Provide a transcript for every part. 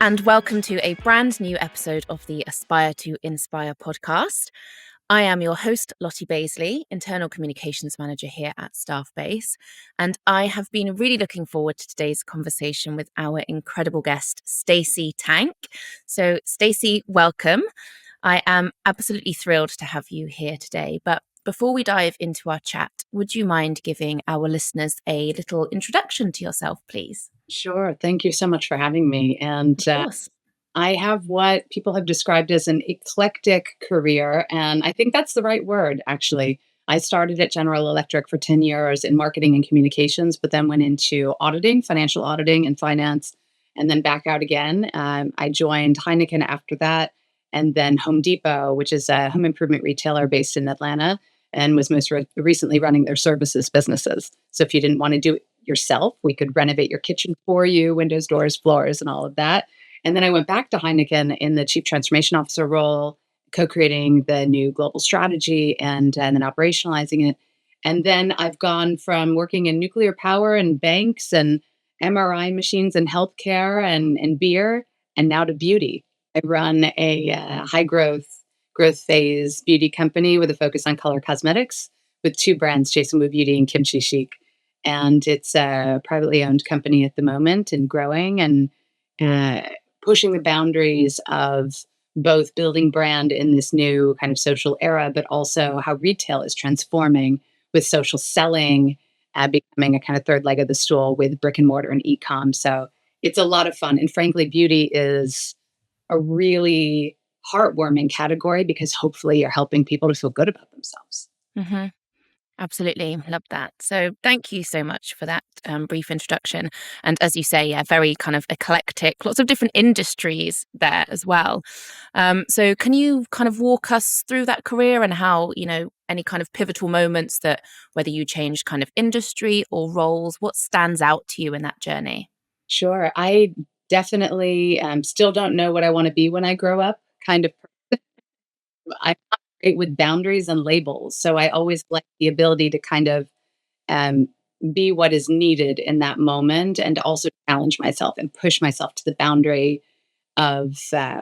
and welcome to a brand new episode of the Aspire to Inspire podcast. I am your host, Lottie Bazley, Internal Communications Manager here at Staffbase, and I have been really looking forward to today's conversation with our incredible guest, Stacey Tank. So, Stacey, welcome. I am absolutely thrilled to have you here today, but before we dive into our chat, would you mind giving our listeners a little introduction to yourself, please? Sure. Thank you so much for having me. And Of course. I have what people have described as an eclectic career. And I think that's the right word, actually. I started at General Electric for 10 years in marketing and communications, but then went into auditing, financial auditing and finance, and then back out again. I joined Heineken after that, and then Home Depot, which is a home improvement retailer based in Atlanta, and was most recently running their services businesses. So if you didn't want to do it yourself, we could renovate your kitchen for you, windows, doors, floors, and all of that. And then I went back to Heineken in the chief transformation officer role, co-creating the new global strategy and then operationalizing it. And then I've gone from working in nuclear power and banks and MRI machines and healthcare and beer, and now to beauty. I run a high growth phase beauty company with a focus on color cosmetics with two brands, Jason Wu Beauty and Kimchi Chic. And it's a privately owned company at the moment and growing and pushing the boundaries of both building brand in this new kind of social era, but also how retail is transforming with social selling, becoming a kind of third leg of the stool with brick and mortar and e-com. So it's a lot of fun. And frankly, beauty is a really heartwarming category because hopefully you're helping people to feel good about themselves. Mm-hmm. Absolutely. Love that. So thank you so much for that brief introduction. And as you say, yeah, very kind of eclectic, lots of different industries there as well. So can you kind of walk us through that career and how, any kind of pivotal moments that whether you changed kind of industry or roles, what stands out to you in that journey? Sure. I definitely still don't know what I want to be when I grow up, kind of. I'm not great with boundaries and labels. So I always like the ability to kind of um, be what is needed in that moment and also challenge myself and push myself to the boundary of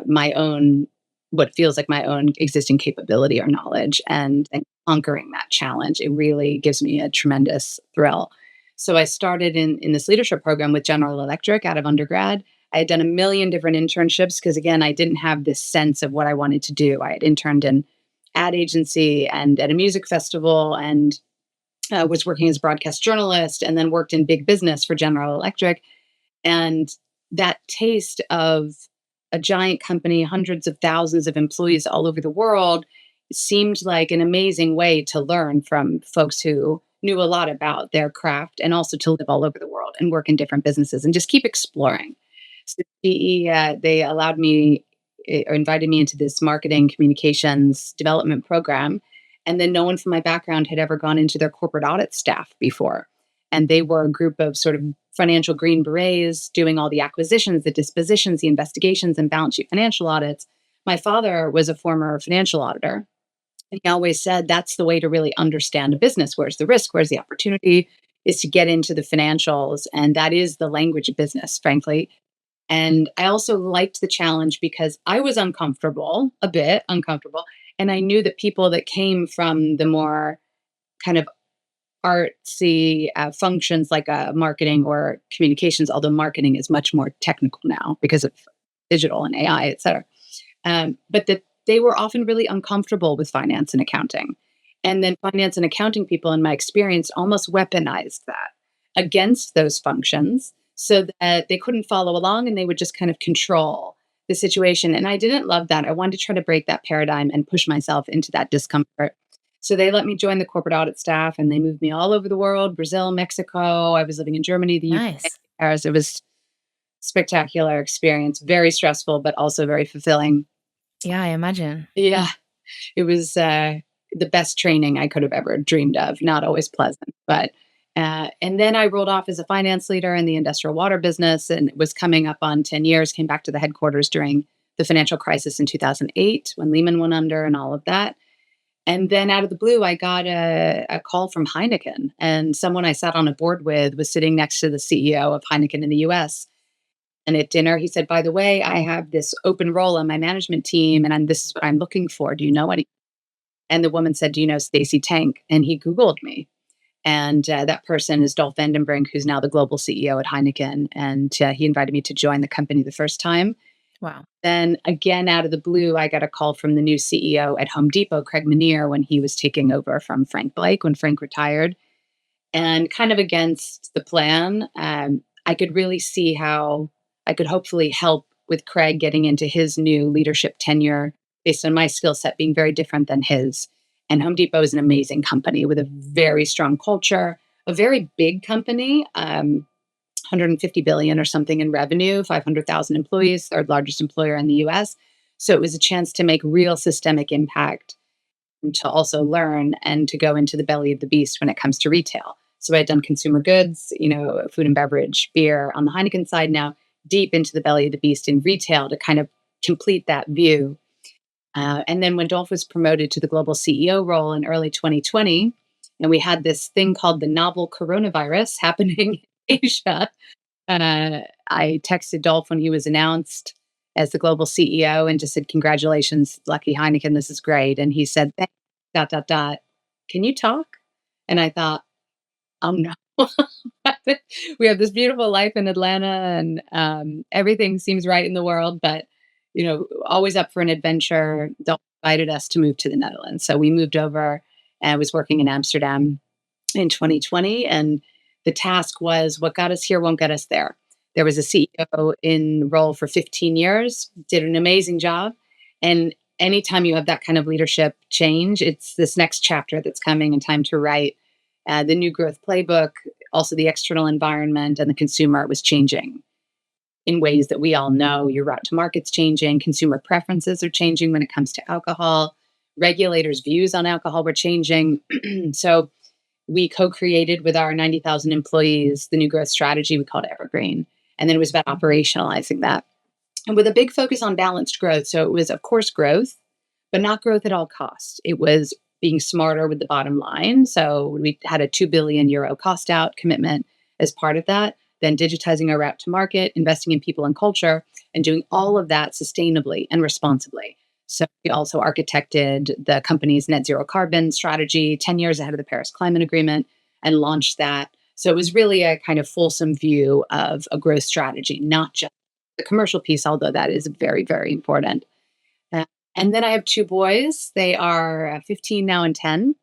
my own, what feels like my own existing capability or knowledge and conquering that challenge. It really gives me a tremendous thrill. So I started in this leadership program with General Electric out of undergrad. I had done a million different internships because, again, I didn't have this sense of what I wanted to do. I had interned in ad agency and at a music festival and was working as a broadcast journalist and then worked in big business for General Electric. And that taste of a giant company, hundreds of thousands of employees all over the world, seemed like an amazing way to learn from folks who knew a lot about their craft and also to live all over the world and work in different businesses and just keep exploring. So GE, they allowed me or invited me into this marketing communications development program. And then no one from my background had ever gone into their corporate audit staff before. And they were a group of sort of financial green berets doing all the acquisitions, the dispositions, the investigations, and balance sheet financial audits. My father was a former financial auditor. And he always said that's the way to really understand a business. Where's the risk? Where's the opportunity? Is to get into the financials. And that is the language of business, frankly. And I also liked the challenge because I was uncomfortable, a bit uncomfortable. And I knew that people that came from the more kind of artsy functions like marketing or communications, although marketing is much more technical now because of digital and AI, et cetera. But that they were often really uncomfortable with finance and accounting. And then finance and accounting people, in my experience, almost weaponized that against those functions so that they couldn't follow along and they would just kind of control the situation. And I didn't love that. I wanted to try to break that paradigm and push myself into that discomfort. So they let me join the corporate audit staff and they moved me all over the world, Brazil, Mexico. I was living in Germany, the UK, Nice. Paris. It was spectacular experience, very stressful, but also very fulfilling. Yeah, I imagine. Yeah, it was the best training I could have ever dreamed of. Not always pleasant, but and then I rolled off as a finance leader in the industrial water business, and it was coming up on 10 years. Came back to the headquarters during the financial crisis in 2008 when Lehman went under and all of that. And then out of the blue, I got a call from Heineken, and someone I sat on a board with was sitting next to the CEO of Heineken in the US. And at dinner, he said, "By the way, I have this open role on my management team, and this is what I'm looking for. Do you know any?" And the woman said, "Do you know Stacey Tank?" And he Googled me. And that person is Dolph Vandenbrink, who's now the global CEO at Heineken. And he invited me to join the company the first time. Wow. Then again, out of the blue, I got a call from the new CEO at Home Depot, Craig Menear, when he was taking over from Frank Blake, when Frank retired. And kind of against the plan, I could really see how I could hopefully help with Craig getting into his new leadership tenure based on my skill set being very different than his. And Home Depot is an amazing company with a very strong culture, a very big company, 150 billion or something in revenue, 500,000 employees, third largest employer in the US. So it was a chance to make real systemic impact and to also learn and to go into the belly of the beast when it comes to retail. So I had done consumer goods, food and beverage, beer on the Heineken side, now deep into the belly of the beast in retail to kind of complete that view. And then when Dolph was promoted to the global CEO role in early 2020, and we had this thing called the novel coronavirus happening in Asia, I texted Dolph when he was announced as the global CEO and just said, "Congratulations, Lucky Heineken, this is great." And he said, "Thanks, dot, dot, dot. Can you talk?" And I thought, "Oh no." We have this beautiful life in Atlanta and everything seems right in the world, but always up for an adventure. Dolph invited us to move to the Netherlands. So we moved over and I was working in Amsterdam in 2020. And the task was what got us here won't get us there. There was a CEO in role for 15 years, did an amazing job. And anytime you have that kind of leadership change, it's this next chapter that's coming and time to write the new growth playbook. Also, the external environment and the consumer was changing in ways that we all know. Your route to market's changing, consumer preferences are changing when it comes to alcohol, regulators' views on alcohol were changing. So we co-created with our 90,000 employees the new growth strategy we called Evergreen. And then it was about operationalizing that. And with a big focus on balanced growth. So it was, of course, growth, but not growth at all costs. It was being smarter with the bottom line. So we had a 2 billion euro cost out commitment as part of that. Then digitizing our route to market, investing in people and culture, and doing all of that sustainably and responsibly. So we also architected the company's net zero carbon strategy 10 years ahead of the Paris Climate Agreement and launched that. So it was really a kind of fulsome view of a growth strategy, not just the commercial piece, although that is very, very important. Uh, and then I have two boys. They are 15 now and 10.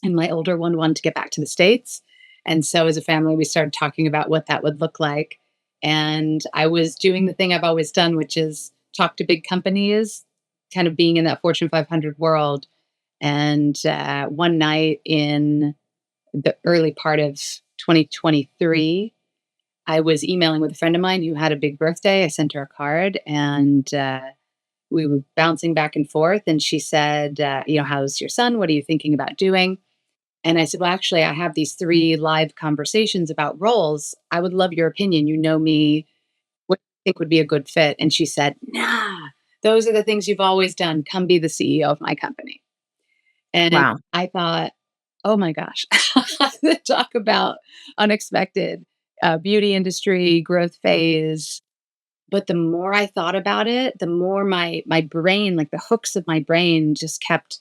And my older one wanted to get back to the States. And so as a family, we started talking about what that would look like. And I was doing the thing I've always done, which is talk to big companies, kind of being in that Fortune 500 world. And one night in the early part of 2023, I was emailing with a friend of mine who had a big birthday. I sent her a card and we were bouncing back and forth. And she said, "How's your son? What are you thinking about doing?" And I said, "Well, actually, I have these 3 live conversations about roles. I would love your opinion. You know me. What do you think would be a good fit?" And she said, "Nah, those are the things you've always done. Come be the CEO of my company." And Wow. I thought, oh my gosh, talk about unexpected beauty industry growth phase. But the more I thought about it, the more my brain, like the hooks of my brain, just kept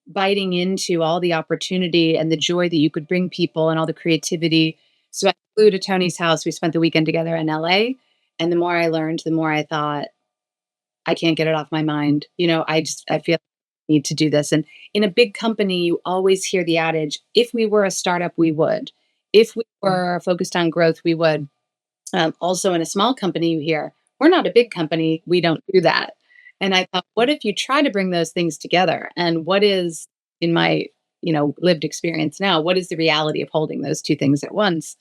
biting into all the opportunity and the joy that you could bring people and all the creativity. So I flew to Tony's house. We spent the weekend together in LA. And the more I learned, the more I thought, I can't get it off my mind. I feel I need to do this. And in a big company, you always hear the adage, if we were a startup, we would. If we were focused on growth, we would. Also, in a small company, you hear, we're not a big company. We don't do that. And I thought, what if you try to bring those things together? And what is, in my lived experience now, what is the reality of holding those two things at once?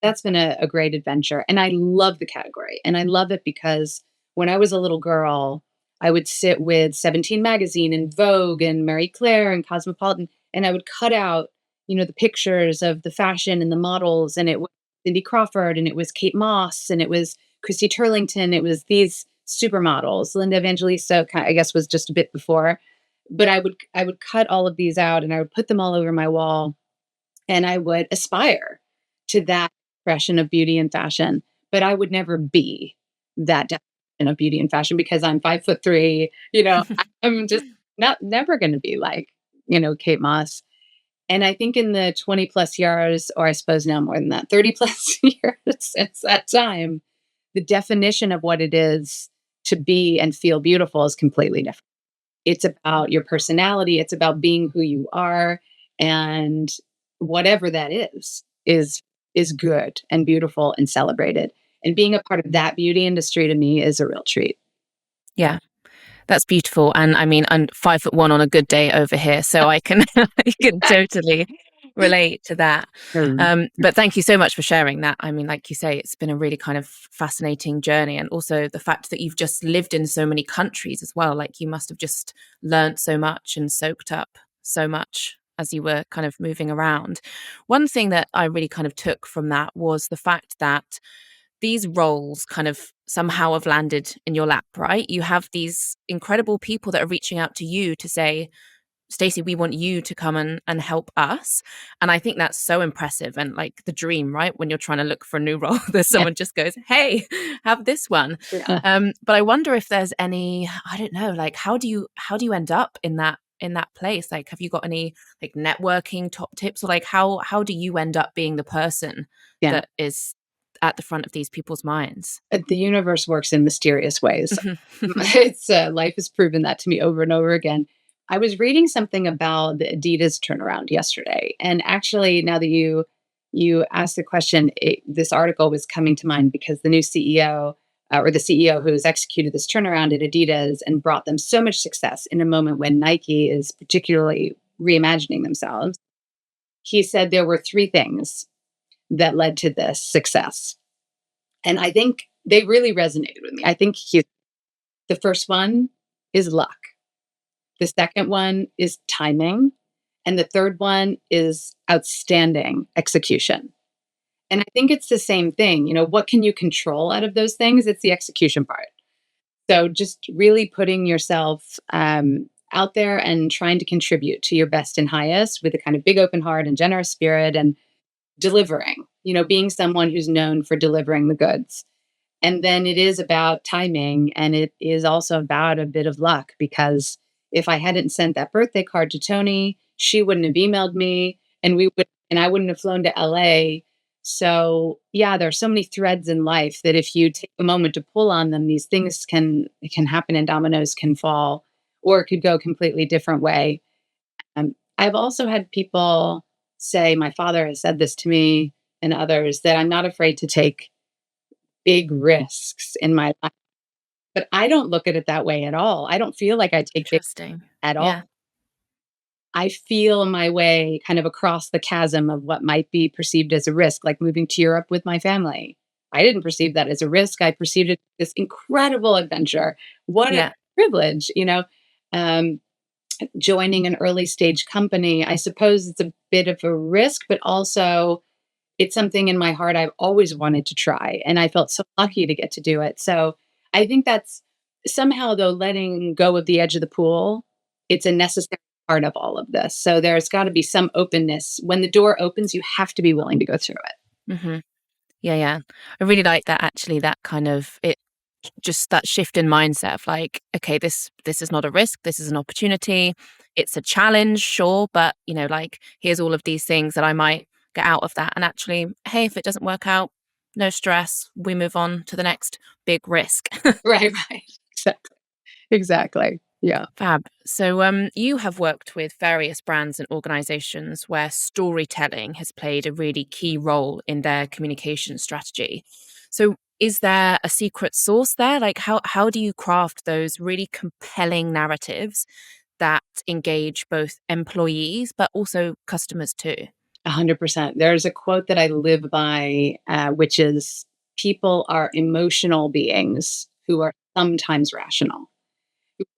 That's been a great adventure. And I love the category. And I love it because when I was a little girl, I would sit with 17 Magazine and Vogue and Marie Claire and Cosmopolitan, and I would cut out, the pictures of the fashion and the models. And it was Cindy Crawford and it was Kate Moss and it was Christy Turlington. It was these supermodels. Linda Evangelista, I guess, was just a bit before. But I would cut all of these out and I would put them all over my wall and I would aspire to that expression of beauty and fashion, but I would never be. that definition of beauty and fashion because I'm 5'3", I'm just never going to be like, Kate Moss. And I think in the 20 plus years, or I suppose now more than that, 30 plus years since that time, the definition of what it is to be and feel beautiful is completely different. It's about your personality, it's about being who you are, and whatever that is good and beautiful and celebrated. And being a part of that beauty industry to me is a real treat. Yeah. That's beautiful. And I mean, I'm 5'1" on a good day over here, so I can I can totally relate to that. Mm. But thank you so much for sharing that. I mean, like you say, it's been a really kind of fascinating journey. And also the fact that you've just lived in so many countries as well. Like you must have just learnt so much and soaked up so much as you were kind of moving around. One thing that I really kind of took from that was the fact that these roles kind of somehow have landed in your lap, right? You have these incredible people that are reaching out to you to say, Stacey, we want you to come and help us. And I think that's so impressive and like the dream, right? When you're trying to look for a new role, there's Yeah. someone just goes, hey, have this one. Yeah. But I wonder if there's any, I don't know, like how do you end up in that place? Like, have you got any like networking top tips or like how do you end up being the person Yeah. that is at the front of these people's minds? The universe works in mysterious ways. Life has proven that to me over and over again. I was reading something about the Adidas turnaround yesterday, and actually, now that you asked the question, this article was coming to mind because the new CEO or the CEO who has executed this turnaround at Adidas and brought them so much success in a moment when Nike is particularly reimagining themselves. He said there were three things that led to this success. And I think they really resonated with me. I think the first one is luck. The second one is timing. And the third one is outstanding execution. And I think it's the same thing. What can you control out of those things? It's the execution part. So just really putting yourself out there and trying to contribute to your best and highest with a kind of big open heart and generous spirit and delivering, being someone who's known for delivering the goods. And then it is about timing, and it is also about a bit of luck because if I hadn't sent that birthday card to Tony, she wouldn't have emailed me and I wouldn't have flown to LA. So yeah, there are so many threads in life that if you take a moment to pull on them, these things can happen and dominoes can fall, or it could go a completely different way. I've also had people say, my father has said this to me and others, that I'm not afraid to take big risks in my life. But I don't look at it that way at all. I don't feel like I take big Interesting. at all. Yeah. I feel my way kind of across the chasm of what might be perceived as a risk, like moving to Europe with my family. I didn't perceive that as a risk. I perceived it as this incredible adventure. What a Yeah. privilege, joining an early stage company. I suppose it's a bit of a risk, but also it's something in my heart I've always wanted to try. And I felt so lucky to get to do it. So I think that's somehow, though, letting go of the edge of the pool, it's a necessary part of all of this. So there's got to be some openness. When the door opens, you have to be willing to go through it. Hmm. Yeah, yeah. I really like that actually, that kind of it just that shift in mindset of like, okay, this is not a risk, this is an opportunity. It's a challenge, sure, but like here's all of these things that I might get out of that. And actually, hey, if it doesn't work out, no stress. We move on to the next big risk. Right, right. Exactly. Exactly. Yeah. Fab. So you have worked with various brands and organizations where storytelling has played a really key role in their communication strategy. So is there a secret sauce there? Like how do you craft those really compelling narratives that engage both employees but also customers too? 100%. There's a quote that I live by, which is people are emotional beings who are sometimes rational.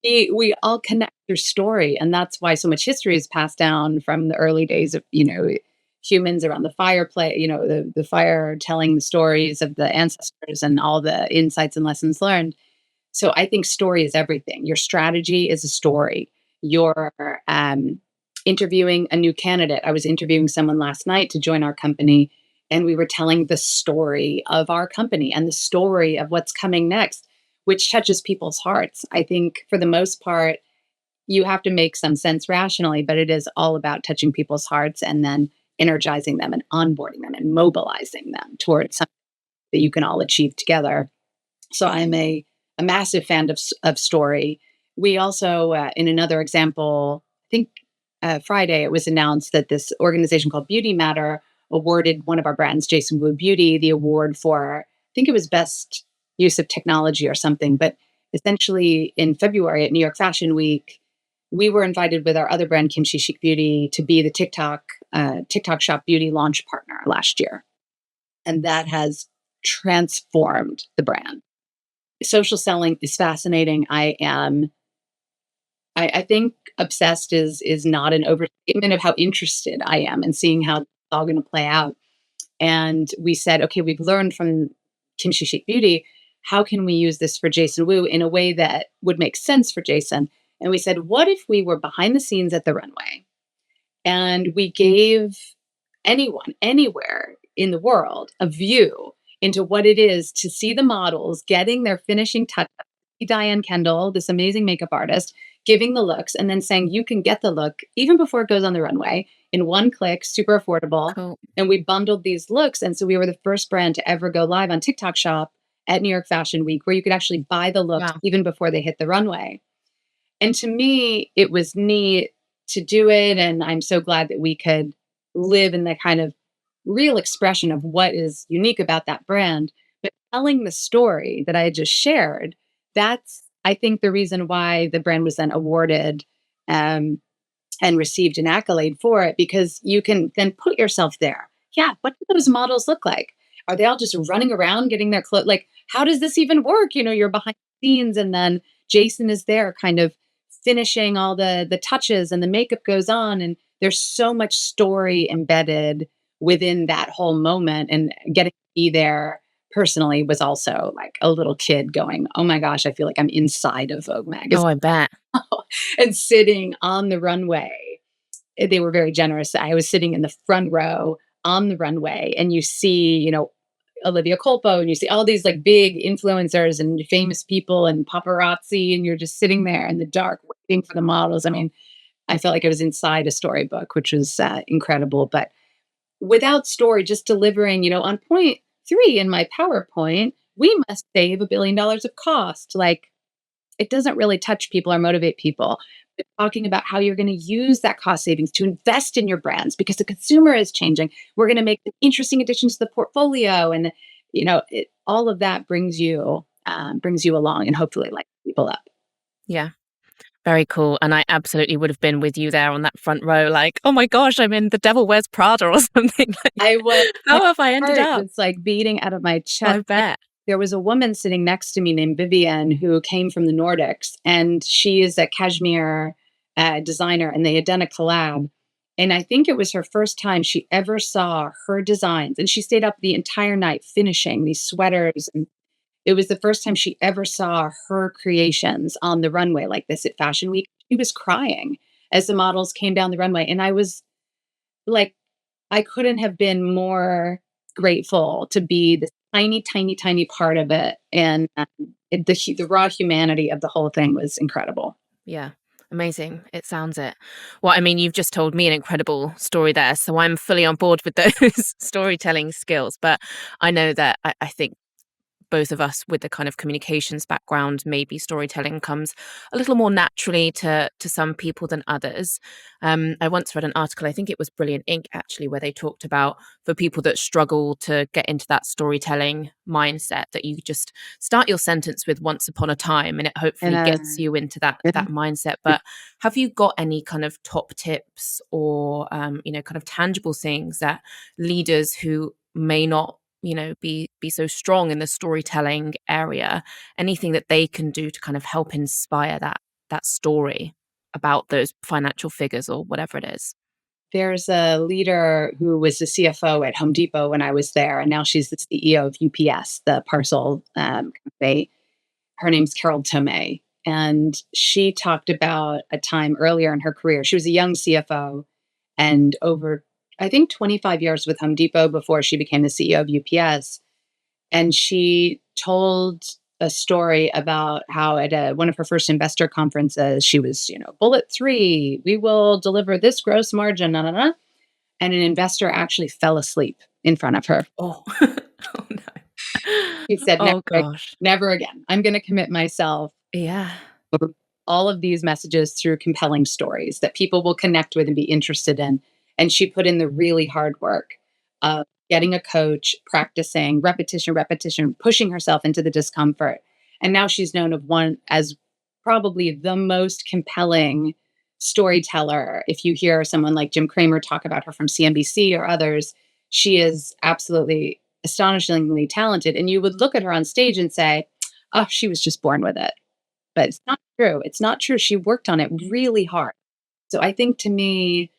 We all connect through story, and that's why so much history is passed down from the early days of humans around the fireplace, the fire, telling the stories of the ancestors and all the insights and lessons learned. So I think story is everything. Your strategy is a story. You're interviewing a new candidate. I was interviewing someone last night to join our company, and we were telling the story of our company and the story of what's coming next, which touches people's hearts. I think for the most part, you have to make some sense rationally, but it is all about touching people's hearts and then energizing them and onboarding them and mobilizing them towards something that you can all achieve together. So I'm a massive fan of story. We also, in another example, I think Friday, it was announced that this organization called Beauty Matter awarded one of our brands, Jason Wu Beauty, the award for, I think it was best use of technology or something. But essentially, in February at New York Fashion Week, we were invited with our other brand, Kimchi Chic Beauty, to be the TikTok Shop Beauty launch partner last year, and that has transformed the brand. Social selling is fascinating. I think obsessed is not an overstatement of how interested I am in seeing how it's all going to play out. And we said, okay, we've learned from Kimchi Chic Beauty, how can we use this for Jason Wu in a way that would make sense for Jason? And we said, what if we were behind the scenes at the runway and we gave anyone, anywhere in the world, a view into what it is to see the models getting their finishing touch. Diane Kendall, this amazing makeup artist, giving the looks and then saying, you can get the look even before it goes on the runway in one click, super affordable. Cool. And we bundled these looks. And so we were the first brand to ever go live on TikTok Shop at New York Fashion Week, where you could actually buy the looks Wow. even before they hit the runway. And to me, it was neat to do it. And I'm so glad that we could live in the kind of real expression of what is unique about that brand. But telling the story that I had just shared, that's, I think, the reason why the brand was then awarded and received an accolade for it, because you can then put yourself there. Yeah, what do those models look like? Are they all just running around getting their clothes? Like, how does this even work? You know, you're behind the scenes, and then Jason is there kind of finishing all the touches, and the makeup goes on, and there's so much story embedded within that whole moment. And getting to be there personally was also like a little kid going, oh my gosh, I feel like I'm inside of Vogue Oh, magazine I bet. and sitting on the runway. They were very generous. I was sitting in the front row on the runway, and you see, you know, Olivia Colpo, and you see all these like big influencers and famous people and paparazzi, and you're just sitting there in the dark waiting for the models. I mean, I felt like I was inside a storybook, which was incredible. But without story, just delivering, you know, on point three in my PowerPoint, we must save $1 billion of cost. Like, it doesn't really touch people or motivate people. But talking about how you're going to use that cost savings to invest in your brands because the consumer is changing. We're going to make interesting additions to the portfolio, and you know, all of that brings you along and hopefully light people up. Yeah. Very cool. And I absolutely would have been with you there on that front row, like, oh my gosh, I'm in The Devil Wears Prada or something. Like, I was My how have I ended heart up? was like beating out of my I chest. bet. There was a woman sitting next to me named Vivian who came from the Nordics, and she is a cashmere designer, and they had done a collab. And I think it was her first time she ever saw her designs. And she stayed up the entire night finishing these sweaters. And it was the first time she ever saw her creations on the runway like this at Fashion Week. She was crying as the models came down the runway. And I was like, I couldn't have been more grateful to be this tiny, tiny, tiny part of it. And the raw humanity of the whole thing was incredible. Yeah. Amazing. It sounds it. Well, I mean, you've just told me an incredible story there. So I'm fully on board with those storytelling skills. But I know that I think both of us with the kind of communications background, maybe storytelling comes a little more naturally to some people than others. I once read an article, I think it was Brilliant Ink actually, where they talked about for people that struggle to get into that storytelling mindset, that you just start your sentence with once upon a time and it And hopefully gets you into that mindset. But have you got any kind of top tips or kind of tangible things that leaders who may not be so strong in the storytelling area, anything that they can do to kind of help inspire that story about those financial figures or whatever it is? there's a leader who was the CFO at Home Depot when I was there, and now she's the CEO of UPS, the parcel company. Her name's Carol Tomei. And she talked about a time earlier in her career. She was a young CFO, and over, I think, 25 years with Home Depot before she became the CEO of UPS. And she told a story about how at one of her first investor conferences, she was, bullet three, we will deliver this gross margin, na, na, na. And an investor actually fell asleep in front of her. Oh, oh no. He said, never, Oh gosh. never again. I'm going to commit myself Yeah. all of these messages through compelling stories that people will connect with and be interested in. And she put in the really hard work of getting a coach, practicing, repetition, repetition, pushing herself into the discomfort. And now she's known of one as probably the most compelling storyteller. If you hear someone like Jim Cramer talk about her from CNBC or others, she is absolutely astonishingly talented. And you would look at her on stage and say, oh, she was just born with it. But it's not true. It's not true. She worked on it really hard. So I think to me,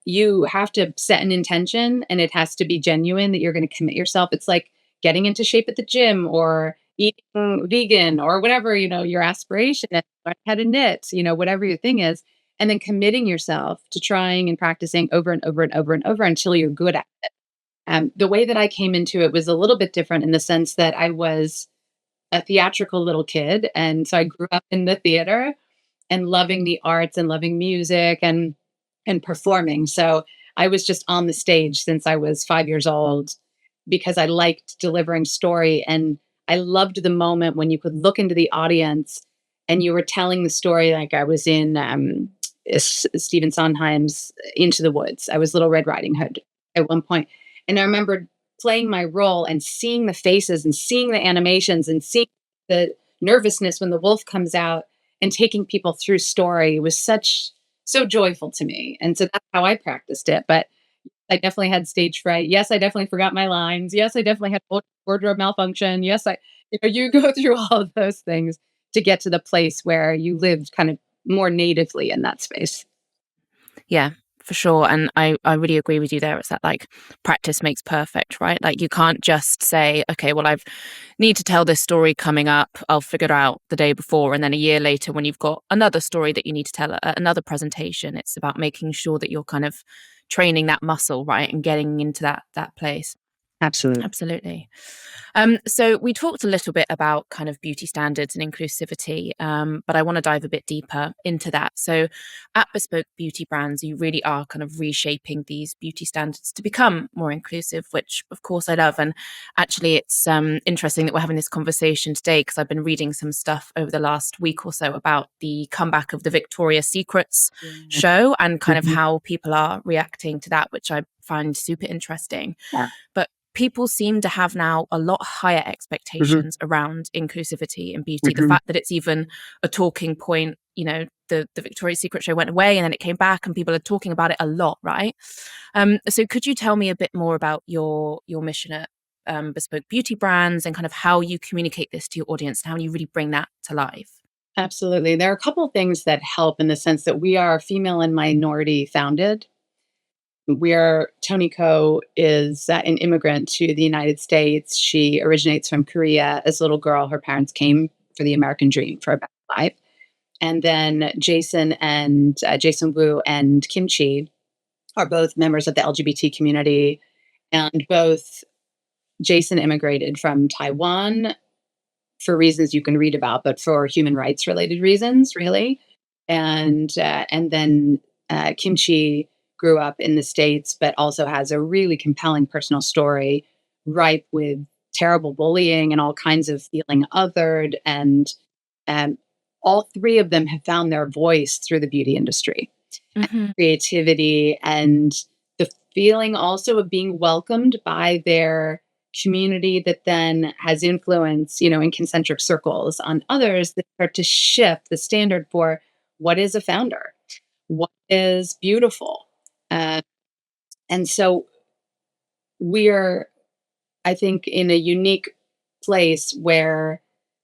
you have to set an intention and it has to be genuine that you're going to commit yourself. It's like getting into shape at the gym or eating vegan or whatever, your aspiration is, learn how to knit, whatever your thing is, and then committing yourself to trying and practicing over and over and over and over until you're good at it. The way that I came into it was a little bit different in the sense that I was a theatrical little kid. And so I grew up in the theater and loving the arts and loving music and performing. So I was just on the stage since I was 5 years old because I liked delivering story. And I loved the moment when you could look into the audience and you were telling the story like I was in Stephen Sondheim's Into the Woods. I was Little Red Riding Hood at one point. And I remember playing my role and seeing the faces and seeing the animations and seeing the nervousness when the wolf comes out and taking people through story was so joyful to me. And so that's how I practiced it. But I definitely had stage fright. Yes, I definitely forgot my lines. Yes, I definitely had wardrobe malfunction. Yes, you go through all of those things to get to the place where you lived kind of more natively in that space. Yeah, for sure. And I really agree with you there. It's that like practice makes perfect, right? Like you can't just say, okay, well, need to tell this story coming up. I'll figure it out the day before. And then a year later, when you've got another story that you need to tell at another presentation, it's about making sure that you're kind of training that muscle, right? And getting into that place. Absolutely. Absolutely. So we talked a little bit about kind of beauty standards and inclusivity, but I want to dive a bit deeper into that. So at Bespoke Beauty Brands, you really are kind of reshaping these beauty standards to become more inclusive, which of course I love. And actually it's interesting that we're having this conversation today because I've been reading some stuff over the last week or so about the comeback of the Victoria's Secrets show and kind of how people are reacting to that, which I find super interesting. Yeah. But people seem to have now a lot higher expectations around inclusivity in beauty. The fact that it's even a talking point, the Victoria's Secret show went away and then it came back and people are talking about it a lot, right? So could you tell me a bit more about your mission at Bespoke Beauty Brands and kind of how you communicate this to your audience and how you really bring that to life? Absolutely. There are a couple of things that help in the sense that we are female and minority founded. Tony Ko is an immigrant to the United States. She originates from Korea. As a little girl, her parents came for the American dream for a better life. And then Jason Wu and Kimchi are both members of the LGBT community. And both Jason immigrated from Taiwan for reasons you can read about, but for human rights related reasons, really. And then Kimchi grew up in the States, but also has a really compelling personal story, ripe with terrible bullying and all kinds of feeling othered. And all three of them have found their voice through the beauty industry, and creativity, and the feeling also of being welcomed by their community that then has influence, in concentric circles on others that start to shift the standard for what is a founder, what is beautiful. And so we're, I think, in a unique place where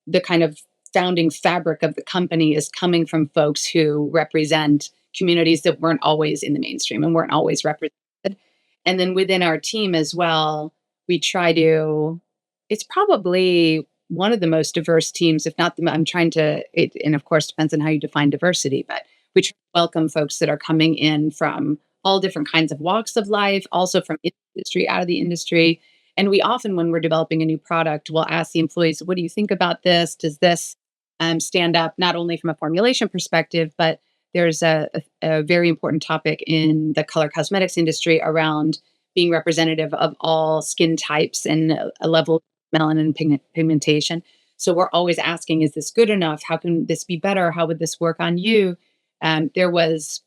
the kind of founding fabric of the company is coming from folks who represent communities that weren't always in the mainstream and weren't always represented. And then within our team as well, we try to, it's probably one of the most diverse teams, if not I'm trying to, and of course depends on how you define diversity, but we try to welcome folks that are coming in from all different kinds of walks of life, also from industry, out of the industry. And we often, when we're developing a new product, we'll ask the employees, what do you think about this? Does this stand up not only from a formulation perspective, but there's a very important topic in the color cosmetics industry around being representative of all skin types and a level of melanin pigmentation. So we're always asking, is this good enough? How can this be better? How would this work on you? There was,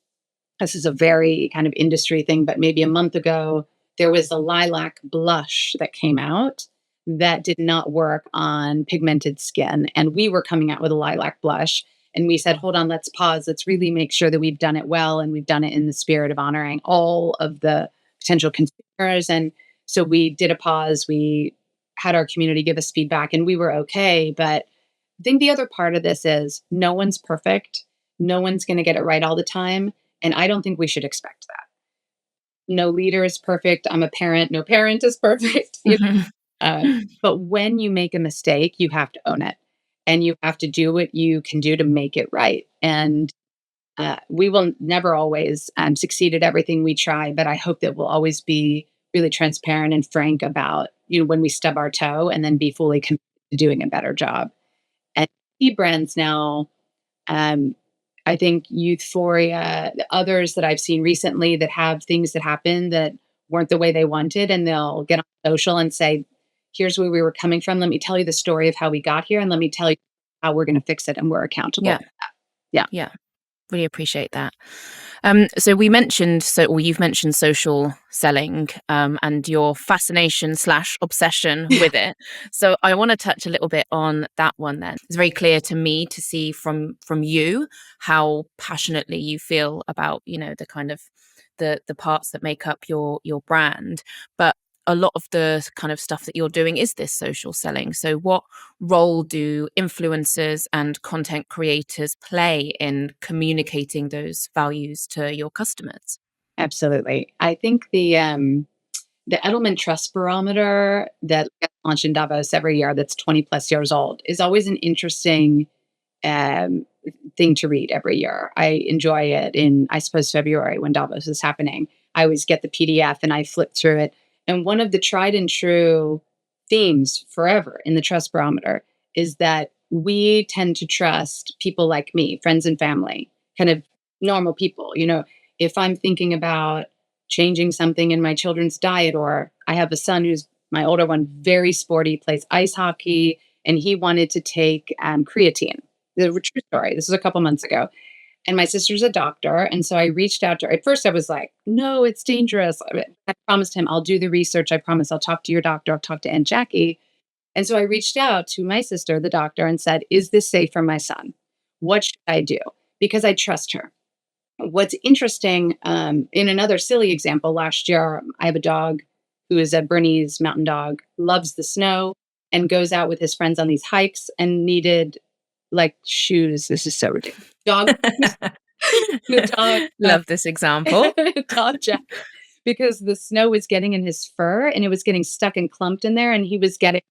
this is a very kind of industry thing, but maybe a month ago, there was a lilac blush that came out that did not work on pigmented skin. And we were coming out with a lilac blush. And we said, hold on, let's pause. Let's really make sure that we've done it well. And we've done it in the spirit of honoring all of the potential consumers. And so we did a pause. We had our community give us feedback and we were okay. But I think the other part of this is no one's perfect. No one's going to get it right all the time. And I don't think we should expect that. No leader is perfect. I'm a parent. No parent is perfect. But when you make a mistake, you have to own it and you have to do what you can do to make it right. And we will never always succeed at everything we try, but I hope that we'll always be really transparent and frank about, when we stub our toe and then be fully committed to doing a better job. And brands now, I think Euphoria, the others that I've seen recently that have things that happen that weren't the way they wanted, and they'll get on social and say, here's where we were coming from. Let me tell you the story of how we got here, and let me tell you how we're going to fix it, and we're accountable. Yeah. For that. Yeah. Yeah. Really appreciate that. So you've mentioned social selling and your fascination / obsession with it. So I want to touch a little bit on that one then. It's very clear to me to see from you how passionately you feel about, the kind of the parts that make up your brand. But a lot of the kind of stuff that you're doing is this social selling. So what role do influencers and content creators play in communicating those values to your customers? Absolutely. I think the Edelman Trust Barometer that gets launched in Davos every year, that's 20 plus years old, is always an interesting um, thing to read every year. I enjoy it in, I suppose, February when Davos is happening. I always get the PDF and I flip through it. And one of the tried and true themes forever in the Trust Barometer is that we tend to trust people like me, friends and family, kind of normal people. If I'm thinking about changing something in my children's diet, or I have a son who's my older one, very sporty, plays ice hockey, and he wanted to take creatine. The true story. This was a couple months ago. And my sister's a doctor. And so I reached out to her. At first, I was like, no, it's dangerous. I promised him, I'll do the research. I promise I'll talk to your doctor. I'll talk to Aunt Jackie. And so I reached out to my sister, the doctor, and said, is this safe for my son? What should I do? Because I trust her. What's interesting, in another silly example, last year, I have a dog who is a Bernese mountain dog, loves the snow, and goes out with his friends on these hikes and needed like shoes. This is so ridiculous. Dog, the dog, Love this example. dog jacket, because the snow was getting in his fur and it was getting stuck and clumped in there, and he was getting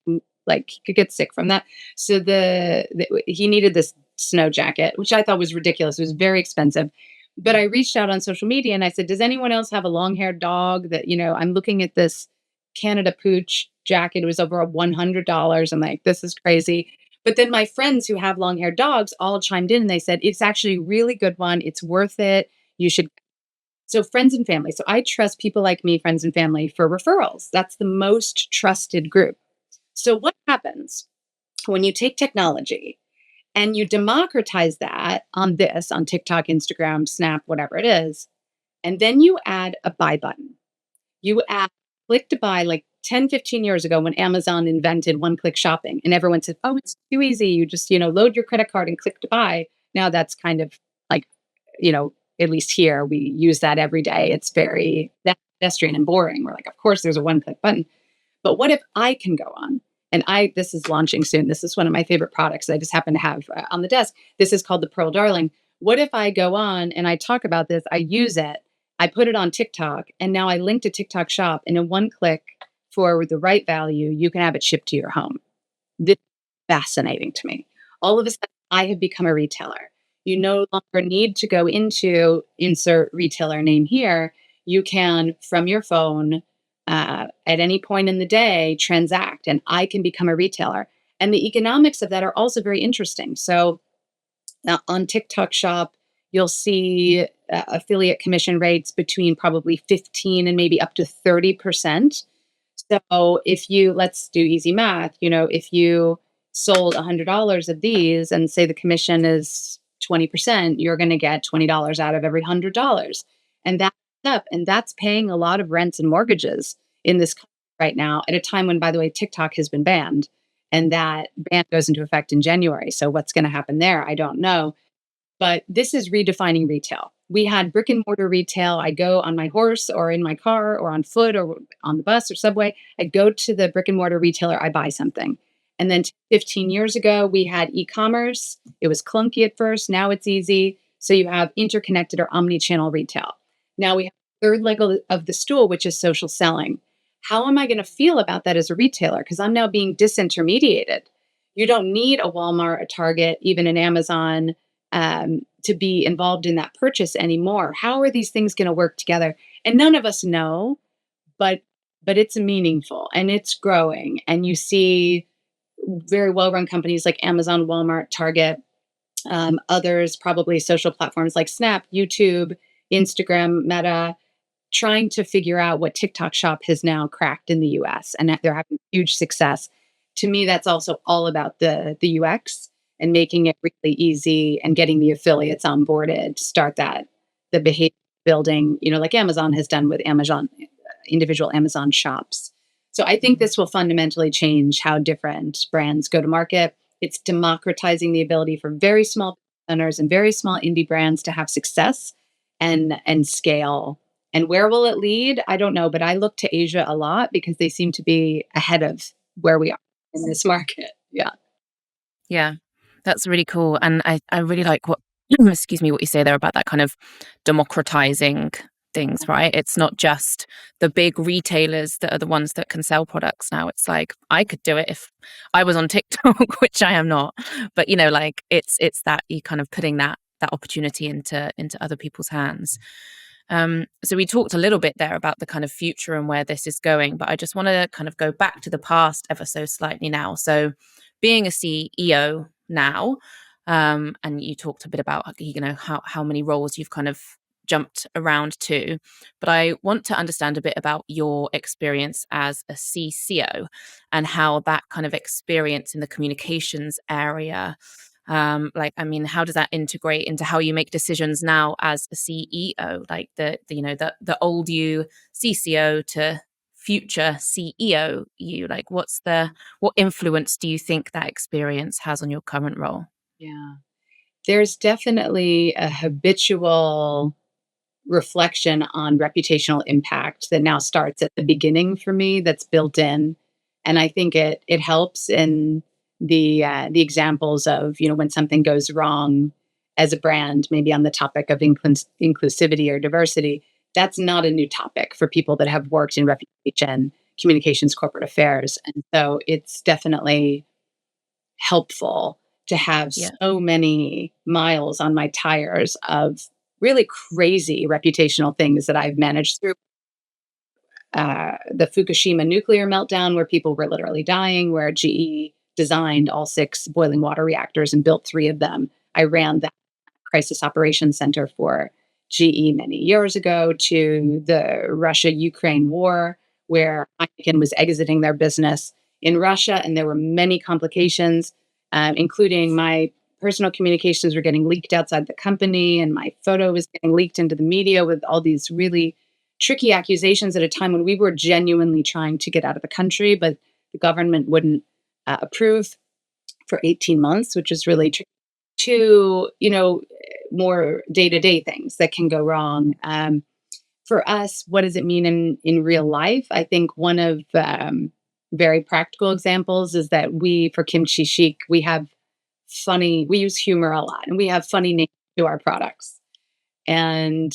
like he could get sick from that. So he needed this snow jacket, which I thought was ridiculous. It was very expensive. But I reached out on social media and I said, does anyone else have a long-haired dog that, I'm looking at this Canada Pooch jacket. It was over $100. I'm like, this is crazy. But then my friends who have long-haired dogs all chimed in and they said, it's actually a really good one. It's worth it. You should. So friends and family. So I trust people like me, friends and family, for referrals. That's the most trusted group. So what happens when you take technology and you democratize that on TikTok, Instagram, Snap, whatever it is, and then you add a buy button. You add click to buy, like 10, 15 years ago when Amazon invented one-click shopping and everyone said, oh, it's too easy. You just, load your credit card and click to buy. Now that's kind of like, at least here, we use that every day. It's very pedestrian and boring. We're like, of course, there's a one-click button. But what if I can go on? And this is launching soon. This is one of my favorite products I just happen to have on the desk. This is called the Pearl Darling. What if I go on and I talk about this, I use it, I put it on TikTok, and now I link to TikTok Shop, and in one click for the right value, you can have it shipped to your home. This is fascinating to me. All of a sudden, I have become a retailer. You no longer need to go into insert retailer name here. you can, from your phone, at any point in the day, transact, and I can become a retailer. And the economics of that are also very interesting. So on TikTok Shop, you'll see affiliate commission rates between probably 15 and maybe up to 30%. So if you, let's do easy math, if you sold $100 of these and say the commission is 20%, you're going to get $20 out of every $100. And that's up. And that's paying a lot of rents and mortgages in this country right now at a time when, by the way, TikTok has been banned. And that ban goes into effect in January. So what's going to happen there? I don't know. But this is redefining retail. We had brick and mortar retail. I go on my horse or in my car or on foot or on the bus or subway. I go to the brick and mortar retailer, I buy something. And then 15 years ago, we had e-commerce. It was clunky at first. Now it's easy. So you have interconnected or omni-channel retail. Now we have the third leg of the stool, which is social selling. How am I going to feel about that as a retailer? Because I'm now being disintermediated. You don't need a Walmart, a Target, even an Amazon to be involved in that purchase anymore. How are these things going to work together? And none of us know, but it's meaningful and it's growing. And you see very well-run companies like Amazon, Walmart, Target, others, probably social platforms like Snap, YouTube, Instagram, Meta, trying to figure out what TikTok Shop has now cracked in the US, and that they're having huge success. To me, that's also all about the UX and making it really easy and getting the affiliates onboarded to start the behavior building, like Amazon has done with Amazon, individual Amazon shops. So I think this will fundamentally change how different brands go to market. It's democratizing the ability for very small owners and very small indie brands to have success and scale. And where will it lead? I don't know, but I look to Asia a lot because they seem to be ahead of where we are in this market. Yeah. Yeah, that's really cool. And I really like what, excuse me, what you say there about that kind of democratizing things, right? It's not just the big retailers that are the ones that can sell products now. It's like, I could do it if I was on TikTok, which I am not. But, like it's that you kind of putting that opportunity into other people's hands. So we talked a little bit there about the kind of future and where this is going, but I just want to kind of go back to the past ever so slightly now. So being a CEO now, and you talked a bit about, how many roles you've kind of jumped around to, but I want to understand a bit about your experience as a CCO and how that kind of experience in the communications area, how does that integrate into how you make decisions now as a CEO? Like the old you CCO to future CEO you, like what influence do you think that experience has on your current role? Yeah. There's definitely a habitual reflection on reputational impact that now starts at the beginning for me, that's built in. And I think it helps in the examples of, when something goes wrong as a brand, maybe on the topic of inclusivity or diversity. That's not a new topic for people that have worked in reputation, communications, corporate affairs. And so it's definitely helpful to have Yeah. so many miles on my tires of really crazy reputational things that I've managed through. The Fukushima nuclear meltdown, where people were literally dying, where GE designed all 6 boiling water reactors and built 3 of them. I ran that crisis operations center for GE many years ago, to the Russia-Ukraine war, where Heineken was exiting their business in Russia, and there were many complications, including my personal communications were getting leaked outside the company, and my photo was getting leaked into the media with all these really tricky accusations at a time when we were genuinely trying to get out of the country, but the government wouldn't approve for 18 months, which is really tricky. To, more day-to-day things that can go wrong. For us, what does it mean in real life? I think one of very practical examples is that for Kimchi Chic, we use humor a lot, and we have funny names to our products. And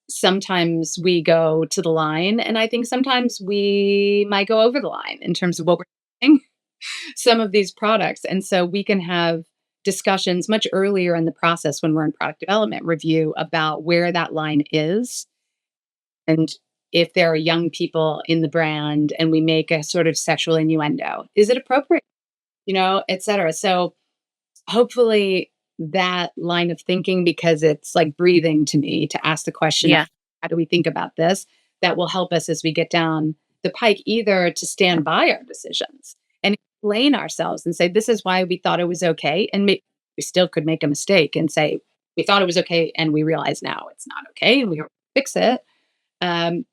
sometimes we go to the line, and I think sometimes we might go over the line in terms of what we're saying, some of these products. And so we can have discussions much earlier in the process when we're in product development review about where that line is. And if there are young people in the brand and we make a sort of sexual innuendo, is it appropriate? Et cetera. So hopefully that line of thinking, because it's like breathing to me to ask the question, Yeah. how do we think about this? That will help us as we get down the pike, either to stand by our decisions and explain ourselves and say, this is why we thought it was okay. And we still could make a mistake and say, we thought it was okay. And we realize now it's not okay. And we fix it. Um,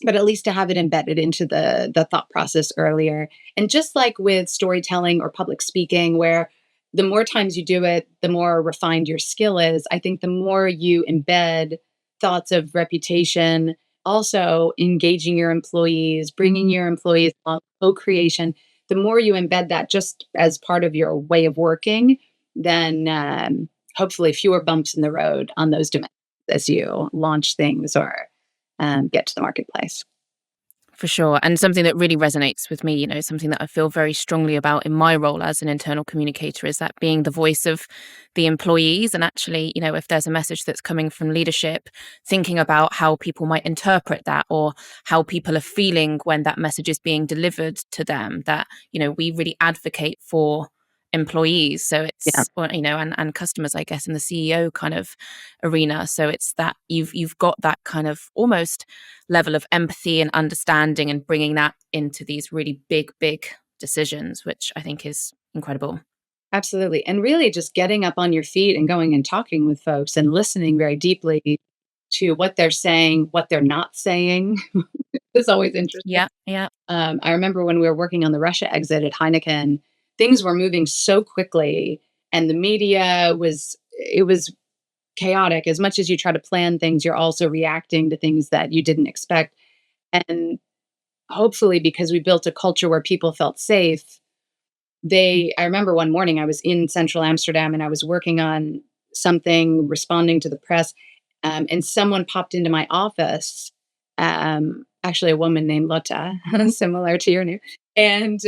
but at least to have it embedded into the thought process earlier. And just like with storytelling or public speaking, where the more times you do it, the more refined your skill is. I think the more you embed thoughts of reputation, also engaging your employees, bringing your employees along, co-creation, the more you embed that just as part of your way of working, then hopefully fewer bumps in the road on those dimensions as you launch things or get to the marketplace. For sure. And something that really resonates with me, something that I feel very strongly about in my role as an internal communicator is that being the voice of the employees. And actually, if there's a message that's coming from leadership, thinking about how people might interpret that or how people are feeling when that message is being delivered to them, that, we really advocate for employees. So Yeah. it's, and customers, I guess, in the CEO kind of arena. So it's that you've got that kind of almost level of empathy and understanding and bringing that into these really big decisions, which I think is incredible. Absolutely. And really just getting up on your feet and going and talking with folks and listening very deeply to what they're saying, what they're not saying is always interesting. Yeah, yeah. I remember when we were working on the Russia exit at Heineken, things were moving so quickly and the media it was chaotic. As much as you try to plan things, you're also reacting to things that you didn't expect. And hopefully, because we built a culture where people felt safe, I remember one morning I was in central Amsterdam and I was working on something, responding to the press, and someone popped into my office. Actually, a woman named Lottie, similar to your name, and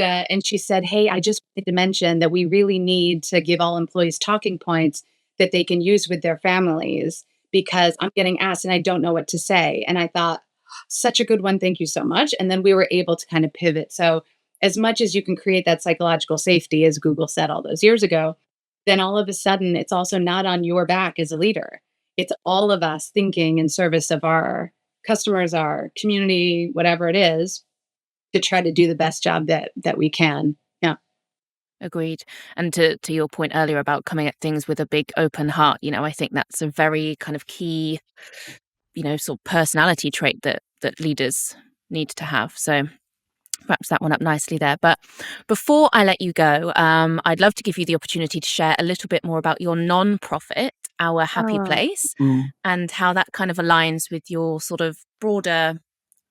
she said, "Hey, I just wanted to mention that we really need to give all employees talking points that they can use with their families because I'm getting asked and I don't know what to say." And I thought, such a good one, thank you so much. And then we were able to kind of pivot. So as much as you can create that psychological safety, as Google said all those years ago, then all of a sudden it's also not on your back as a leader. It's all of us thinking in service of our customers, our community, whatever it is, to try to do the best job that we can. Yeah. Agreed. And to your point earlier about coming at things with a big open heart, I think that's a very kind of key, sort of personality trait that leaders need to have. So wraps that one up nicely there. But before I let you go, I'd love to give you the opportunity to share a little bit more about your non-profit, Our Happy Oh. Place, Mm. and how that kind of aligns with your sort of broader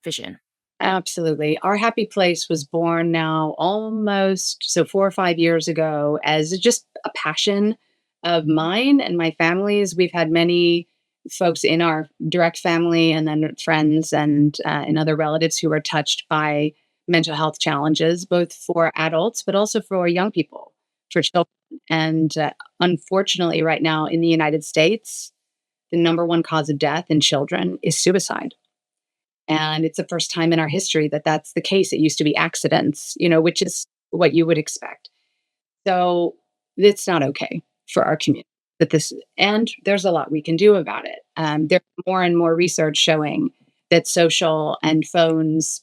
vision. Absolutely. Our happy place was born now almost 4 or 5 years ago as just a passion of mine and my family's. We've had many folks in our direct family and then friends and other relatives who are touched by mental health challenges, both for adults, but also for young people, for children. And unfortunately, right now in the United States, the number one cause of death in children is suicide. And it's the first time in our history that that's the case. It used to be accidents, which is what you would expect. So it's not okay for our community and there's a lot we can do about it. There's more and more research showing that social and phones,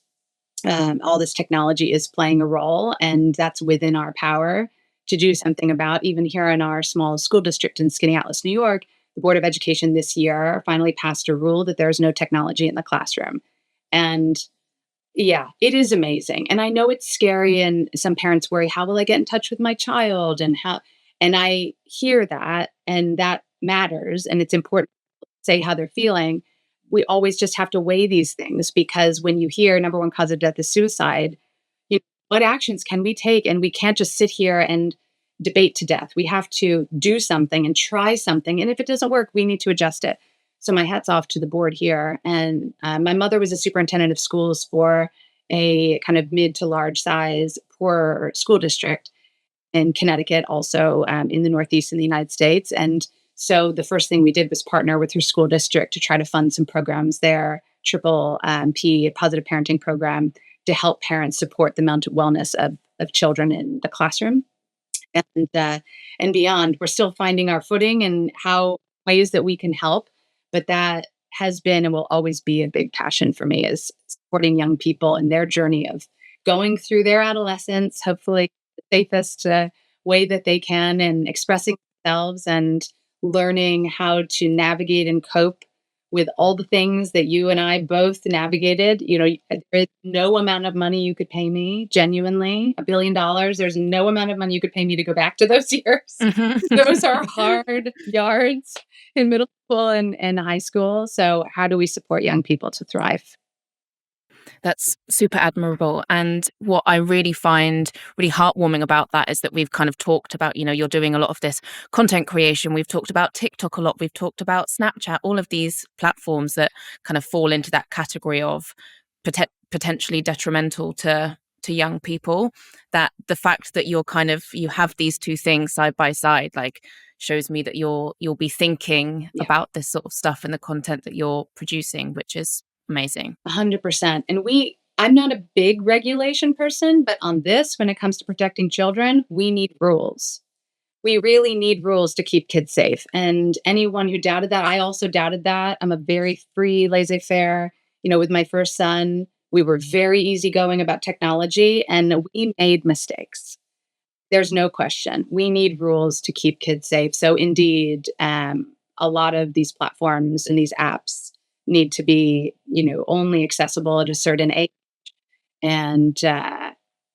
all this technology is playing a role, and that's within our power to do something about. Even here in our small school district in Skaneateles, New York, the Board of Education this year finally passed a rule that there's no technology in the classroom. And yeah, it is amazing. And I know it's scary and some parents worry, how will I get in touch with my child and I hear that and that matters and it's important to say how they're feeling. We always just have to weigh these things because when you hear number one cause of death is suicide, what actions can we take? And we can't just sit here and debate to death. We have to do something and try something. And if it doesn't work, we need to adjust it. So my hat's off to the board here. And my mother was a superintendent of schools for a kind of mid to large size poor school district in Connecticut, also in the Northeast in the United States. And so the first thing we did was partner with her school district to try to fund some programs there triple P positive parenting program to help parents support the mental wellness of children in the classroom and beyond. We're still finding our footing and how ways that we can help, but that has been and will always be a big passion for me is supporting young people in their journey of going through their adolescence, hopefully the safest way that they can, and expressing themselves and learning how to navigate and cope with all the things that you and I both navigated. There is no amount of money you could pay me, genuinely, $1 billion. There's no amount of money you could pay me to go back to those years. Those are hard yards in middle school and high school. So how do we support young people to thrive? That's super admirable. And what I really find really heartwarming about that is that we've kind of talked about, you're doing a lot of this content creation. We've talked about TikTok a lot. We've talked about Snapchat, all of these platforms that kind of fall into that category of potentially detrimental to young people. That the fact that you have these two things side by side, like shows me that you'll be thinking about this sort of stuff in the content that you're producing, which is amazing. 100%. And I'm not a big regulation person, but on this, when it comes to protecting children, we need rules. We really need rules to keep kids safe. And anyone who doubted that, I also doubted that. I'm a very free, laissez-faire. With my first son, we were very easygoing about technology and we made mistakes. There's no question. We need rules to keep kids safe. So indeed, a lot of these platforms and these apps need to be, only accessible at a certain age. And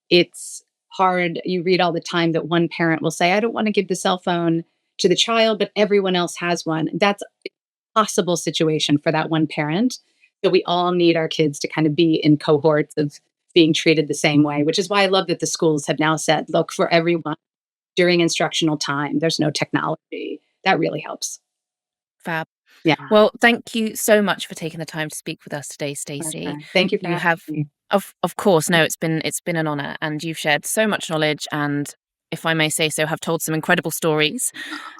it's hard. You read all the time that one parent will say, I don't want to give the cell phone to the child, but everyone else has one. That's a possible situation for that one parent. So we all need our kids to kind of be in cohorts of being treated the same way, which is why I love that the schools have now said, look, for everyone during instructional time, there's no technology. That really helps. Fab. Yeah. Well, thank you so much for taking the time to speak with us today, Stacey. Okay. Thank you for having me. Of course, no, it's been an honor, and you've shared so much knowledge, and if I may say so, have told some incredible stories.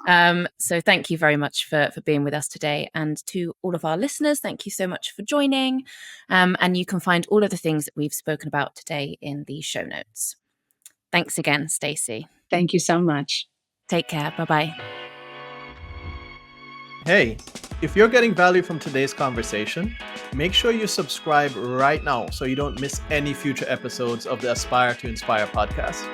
So thank you very much for being with us today, and to all of our listeners, thank you so much for joining. And you can find all of the things that we've spoken about today in the show notes. Thanks again, Stacey. Thank you so much. Take care. Bye-bye. Hey, if you're getting value from today's conversation, make sure you subscribe right now so you don't miss any future episodes of the Aspire to Inspire podcast.